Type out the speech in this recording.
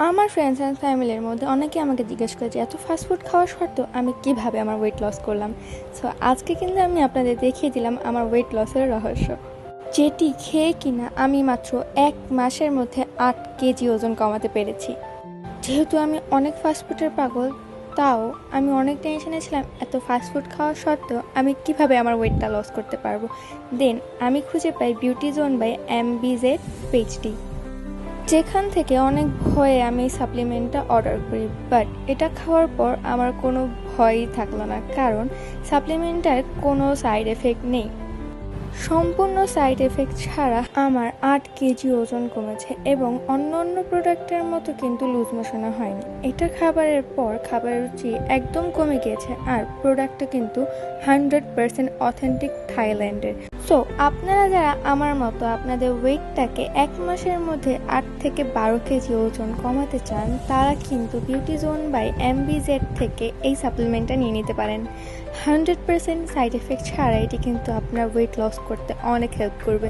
আমার friends and ফ্যামিলির মধ্যে অনেকে আমাকে জিজ্ঞেস করে যে এত ফাস্টফুড খাওয়া সত্ত্বেও আমি কিভাবে আমার ওয়েট লস করলাম। সো আজকে কিন্তু আমি আপনাদের দেখিয়ে দিলাম আমার ওয়েট লসের রহস্য, যেটি খেয়ে কিনা আমি মাত্র 1 মাসের মধ্যে 8 কেজি ওজন কমাতে পেরেছি। যেহেতু আমি অনেক ফাস্টফুডের পাগল, তাও আমি অনেক টেনশনে ছিলাম এত ফাস্টফুড খাওয়া সত্ত্বেও আমি কিভাবে আমার ওয়েটটা লস করতে পারবো। দেন আমি খুঁজে পাই বিউটি জোন বাই MBZ পেজটি, যেখান থেকে অনেক ভয়ে আমি এই সাপ্লিমেন্টটা অর্ডার করি। বাট এটা খাওয়ার পর আমার কোনো ভয়ই থাকলো না, কারণ সাপ্লিমেন্টটার কোনো সাইড এফেক্ট নেই। সম্পূর্ণ সাইড এফেক্ট ছাড়া আমার 8 কেজি ওজন কমেছে এবং অন্য অন্য প্রোডাক্টের মতো কিন্তু লুজ মোশনও হয়নি। এটা খাবারের পর খাবারের রুচি একদম কমে গিয়েছে, আর প্রোডাক্টটা কিন্তু 100% অথেন্টিক থাইল্যান্ডের। সো আপনারা যারা আমার মতো আপনাদের ওয়েটটাকে 1 মাসের মধ্যে 8 থেকে 12 কেজি ওজন কমাতে চান, তারা কিন্তু বিউটি জোন বাই MBZ থেকে এই সাপ্লিমেন্টটা নিয়ে নিতে পারেন। 100% সাইড এফেক্ট ছাড়া এটি কিন্তু আপনার ওয়েট লস করতে অনেক হেল্প করবে।